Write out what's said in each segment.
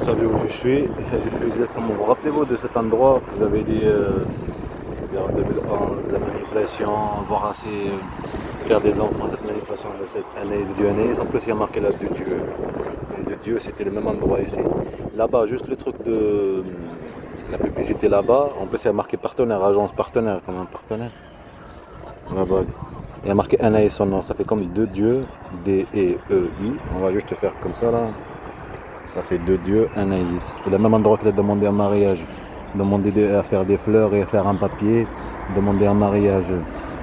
savez où je suis. Je suis exactement. Vous rappelez-vous de cet endroit que vous avez dit vers 2001, la manipulation, voir assez faire des enfants, cette manipulation de cette année de Dieu année. En plus, il y a marqué là de Dieu. De Dieu, c'était le même endroit ici. Là-bas, juste le truc de la publicité là-bas. En plus, il y a marqué partenaire, agence partenaire, comme un partenaire. Là-bas. Il y a marqué Anaïs son nom, ça fait comme deux dieux, D-E-E-I. On va juste faire comme ça là. Ça fait deux dieux, Anaïs. C'est le même endroit qu'il a demandé un mariage. Demander à faire des fleurs et à faire un papier. Demander un mariage.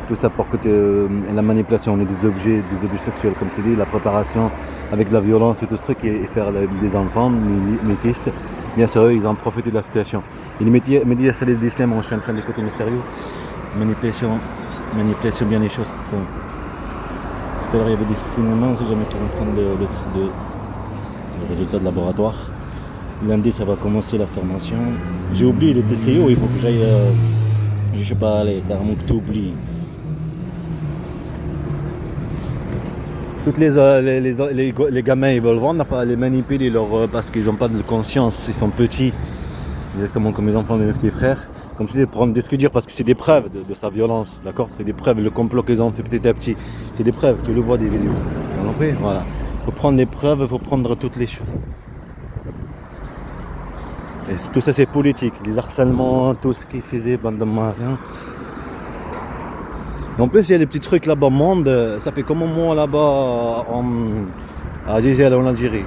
Tout ça pour que la manipulation des objets sexuels, comme je te dis, la préparation avec la violence et tout ce truc, et faire des enfants, métistes. Bien sûr, eux, ils ont profité de la situation. Et les médias salés d'islam, je suis en train d'écouter mystérieux. Manipulation bien les choses. Tout à l'heure il y avait des cinémas, si jamais tu es en train de le résultat de laboratoire. Lundi ça va commencer la formation. J'ai oublié les TCO, il faut que j'aille je sais pas aller, carrément que tu oublies. Toutes les gamins ils veulent vendre, pas les manipuler parce qu'ils n'ont pas de conscience, ils sont petits. Exactement comme les enfants de mes petits frères. Comme si pour des ce dire parce que c'est des preuves de sa violence, d'accord. C'est des preuves, le complot qu'ils ont fait petit à petit. C'est des preuves, tu le vois des vidéos. Vous comprenez ? Voilà. Il faut prendre les preuves, il faut prendre toutes les choses. Et tout ça c'est politique, les harcèlements, tout ce qu'ils faisaient, bande de marins. En plus il y a des petits trucs là-bas, monde, ça fait comme un mois là-bas à Gégel en Algérie.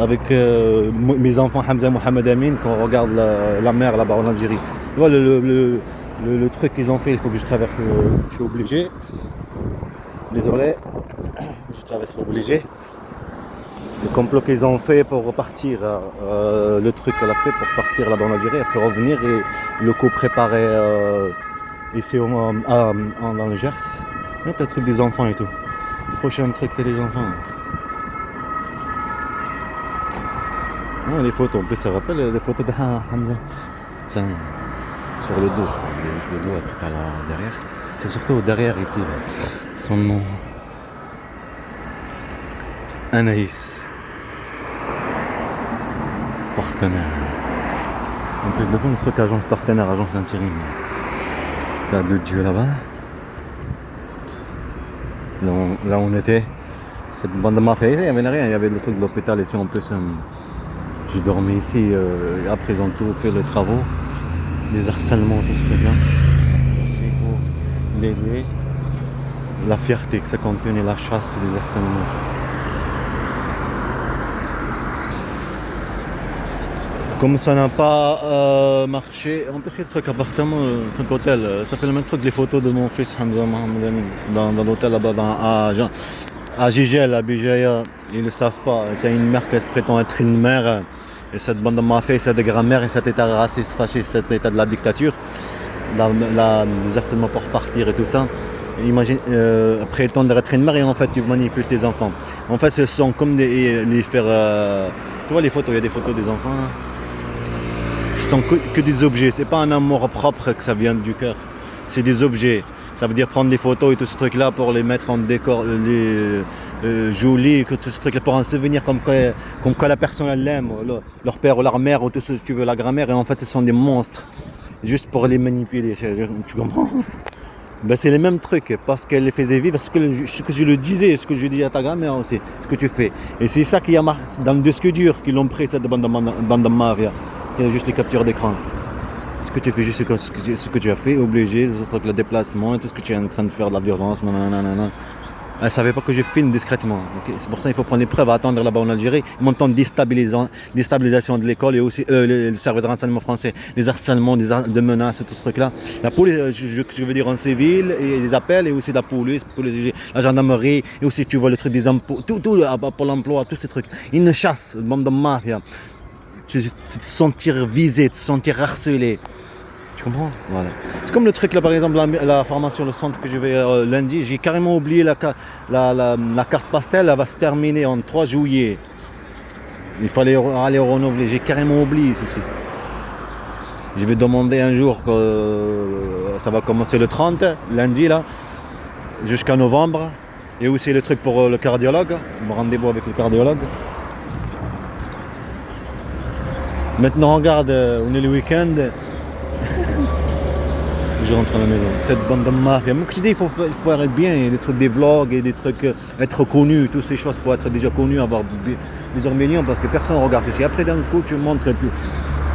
Avec mes enfants Hamza et Mohamed Amin, quand on regarde la mer là-bas en Algérie. Tu vois le truc qu'ils ont fait, il faut que je traverse, je suis obligé. Désolé, je traverse obligé. Le complot qu'ils ont fait pour repartir, le truc qu'elle a fait pour partir là-bas en Algérie, après revenir et le coup préparé ici dans le Gers. Là, t'as le truc des enfants et tout. Le prochain truc, t'as des enfants. Ah, les photos, en plus ça rappelle les photos de Hamza. Tiens, sur le dos, je crois, il y a juste le dos, après t'as là derrière. C'est surtout derrière ici, là. Son nom. Anaïs. Partenaire. En plus devant le truc agence partenaire, agence d'intérim. T'as deux dieux là-bas. Là où on était. Cette bande de mafia, il n'y avait rien, il y avait le truc de l'hôpital ici en plus. Je dormais ici, après ils ont tout fait les travaux, les harcèlements, tout ce truc-là. Il faut l'aider, la fierté que ça contenait, la chasse et les harcèlements. Comme ça n'a pas marché, en plus il y a le truc appartement, le truc hôtel, ça fait le même truc que les photos de mon fils Hamza Mohamed Amin, dans l'hôtel là-bas à Gégel, à Béjaïa. Ils ne savent pas, t'as une mère qui se prétend être une mère, et cette bande de mafia, cette grand-mère et cet état raciste, fasciste, cet état de la dictature, les harcèlements pour partir et tout ça. Imagine, prétendre être une mère et en fait tu manipules tes enfants. En fait ce sont comme les faire, tu vois les photos, il y a des photos des enfants, hein. Ce sont que des objets, c'est pas un amour propre que ça vient du cœur, c'est des objets. Ça veut dire prendre des photos et tout ce truc là pour les mettre en décor, les jolies, tout ce truc là pour un souvenir comme quoi la personne elle l'aime, leur père ou leur mère ou tout ce que tu veux, la grand-mère, et en fait ce sont des monstres, juste pour les manipuler, tu comprends? Ben c'est les mêmes trucs, parce qu'elle les faisait vivre, ce que je le disais, ce que je dis à ta grand-mère aussi, ce que tu fais. Et c'est ça qui a marqué dans le disque dur qu'ils l'ont pris, cette bande de mafia. Il y a juste les captures d'écran. Ce que tu fais, juste ce que tu as fait, obligé, le déplacement et tout ce que tu es en train de faire, de la violence, nanana. Elle ne savait pas que je filme discrètement. Okay, c'est pour ça qu'il faut prendre les preuves à attendre là-bas en Algérie. Montant de déstabilisation de l'école et aussi le service de renseignement français, les harcèlements, des menaces, tout ce truc-là. La police, je veux dire en civil, et les appels, et aussi la police, la gendarmerie, et aussi tu vois le truc des impôts, tout pour l'emploi, tous ces trucs. Ils ne chassent, bande de mafia. Tu te sentir visé, te sentir harcelé. Tu comprends? Voilà. C'est comme le truc là, par exemple, la formation, le centre que je vais lundi, j'ai carrément oublié la carte pastel, elle va se terminer en 3 juillet. Il fallait aller renouveler, j'ai carrément oublié ceci. Je vais demander un jour, ça va commencer le 30, lundi là, jusqu'à novembre. Et aussi le truc pour le cardiologue, mon rendez-vous avec le cardiologue. Maintenant, regarde, on est le week-end. Je rentre à la maison. Cette bande de mafia. Moi, je dis, il faut faire le bien. Il y a des trucs, des vlogs et des trucs, être connu, toutes ces choses pour être déjà connu, avoir plusieurs millions, parce que personne ne regarde ceci. Après, d'un coup, tu montres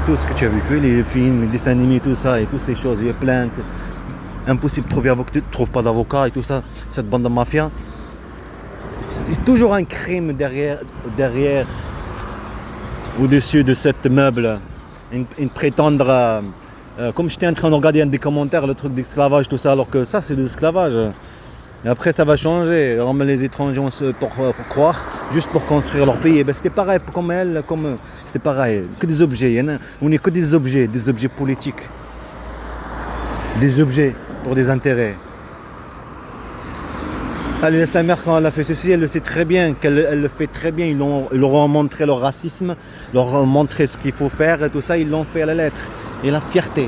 tout ce que tu as vécu, les films, les dessins animés, tout ça, et toutes ces choses. Il y a plaintes. Impossible de trouver avocat, tu ne trouves pas d'avocat et tout ça. Cette bande de mafia. Il y a toujours un crime derrière au-dessus de cette meuble. Une prétendre. Comme j'étais en train de regarder un des commentaires, le truc d'esclavage, tout ça, alors que ça c'est de l'esclavage. Et après ça va changer, on met les étrangers pour croire, juste pour construire leur pays. Et ben, c'était pareil comme elle, comme eux. C'était pareil, que des objets. On n'est que des objets politiques. Des objets pour des intérêts. Elle, sa mère, quand elle a fait ceci, elle le sait très bien, elle le fait très bien. Ils leur ont montré leur racisme, leur ont montré ce qu'il faut faire et tout ça, ils l'ont fait à la lettre. Et la fierté.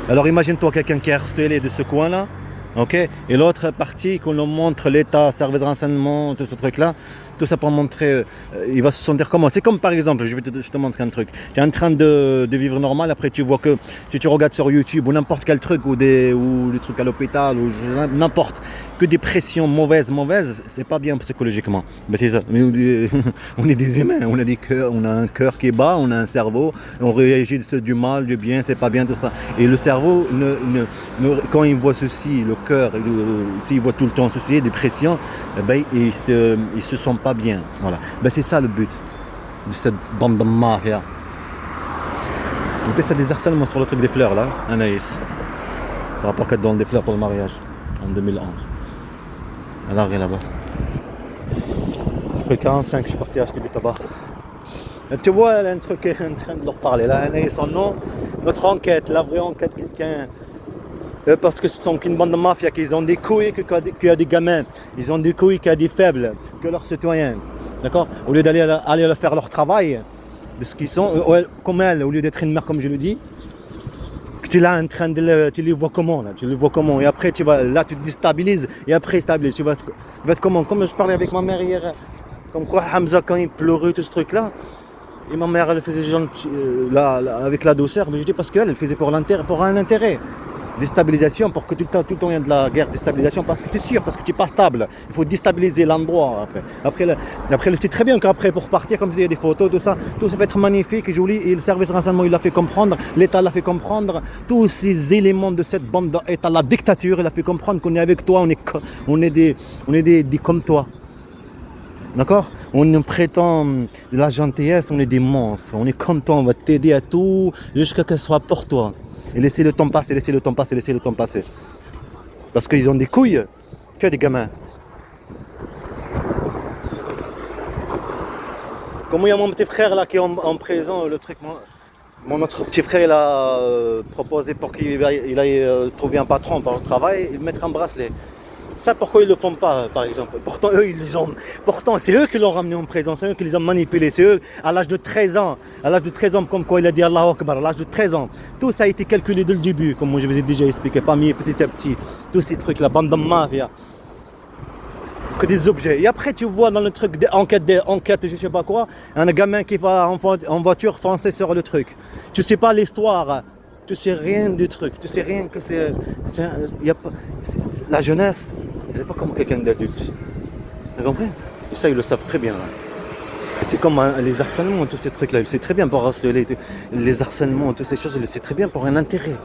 Alors imagine-toi quelqu'un qui est harcelé de ce coin-là, ok, et l'autre partie, qu'on leur montre l'État, service de renseignement, tout ce truc-là, tout ça pour montrer, il va se sentir comment. C'est comme par exemple, je te montre un truc. Tu es en train de vivre normal, après tu vois que si tu regardes sur YouTube ou n'importe quel truc, ou des trucs à l'hôpital, ou n'importe, que des pressions mauvaises, c'est pas bien psychologiquement. Ben c'est ça. Mais on est des humains, on a des cœurs, on a un cœur qui bat, on a un cerveau, on réagit du mal, du bien, c'est pas bien, tout ça. Et le cerveau, quand il voit ceci, le cœur, s'il voit tout le temps ceci, des pressions, ben, il se sent pas bien. Voilà. Ben, c'est ça le but de cette bande de mafia. En plus, c'est des harcèlements sur le truc des fleurs là, Anaïs. Par rapport qu'elle donne des fleurs pour le mariage en 2011. Elle arrive là-bas. Après 45, je suis parti acheter du tabac. Et tu vois, elle a un truc qui est en train de leur parler. Là, Anaïs, son nom, notre enquête, la vraie enquête, quelqu'un. Parce que ce sont qu'une bande de mafia, qu'ils ont des couilles qu'il y a des gamins, ils ont des couilles qu'il y a des faibles, que leurs citoyens. D'accord. Au lieu aller faire leur travail, de ce qu'ils sont, comme elle, au lieu d'être une mère, comme je le dis, tu es là en train tu les vois comment là, et après tu te déstabilises, et après stabilise, tu vas être comment, comme je parlais avec ma mère hier, comme quoi Hamza quand il pleurait, tout ce truc là, et ma mère elle faisait gentil, avec la douceur, mais je dis parce qu'elle faisait pour un intérêt. Déstabilisation, pour que tout le temps il y a de la guerre, déstabilisation, parce que tu es sûr, parce que tu n'es pas stable. Il faut déstabiliser l'endroit après. Après, c'est très bien qu'après, pour partir, comme je dis, il y a des photos, tout ça va être magnifique et joli. Et le service de renseignement, il l'a fait comprendre, l'État l'a fait comprendre. Tous ces éléments de cette bande d'État, la dictature, il a fait comprendre qu'on est avec toi, on est des comme toi. D'accord. On nous prétend de la gentillesse, on est des monstres. On est comme toi, on va t'aider à tout, jusqu'à ce que ce soit pour toi. Et laisser le temps passer. Parce qu'ils ont des couilles que des gamins. Comme il y a mon petit frère là qui est en prison, le truc, mon autre petit frère il a proposé pour qu'il aille trouver un patron par le travail et mettre un bracelet. Ça, pourquoi ils ne le font pas, par exemple? Pourtant, c'est eux qui l'ont ramené en prison, c'est eux qui les ont manipulés, c'est eux, à l'âge de 13 ans, comme quoi il a dit Allahu Akbar, à l'âge de 13 ans. Tout ça a été calculé dès le début, comme je vous ai déjà expliqué, parmi petit à petit, tous ces trucs, la bande de mafia, que des objets. Et après, tu vois dans le truc d'enquête, je sais pas quoi, un gamin qui va en voiture foncer sur le truc. Tu sais pas l'histoire. Tu sais rien du truc, tu sais rien que la jeunesse, elle n'est pas comme quelqu'un d'adulte. Vous comprenez? Et ça, ils le savent très bien. Là. C'est comme les harcèlements, tous ces trucs-là. Ils le savent très bien pour harceler, les harcèlements, toutes ces choses, ils le savent très bien pour un intérêt.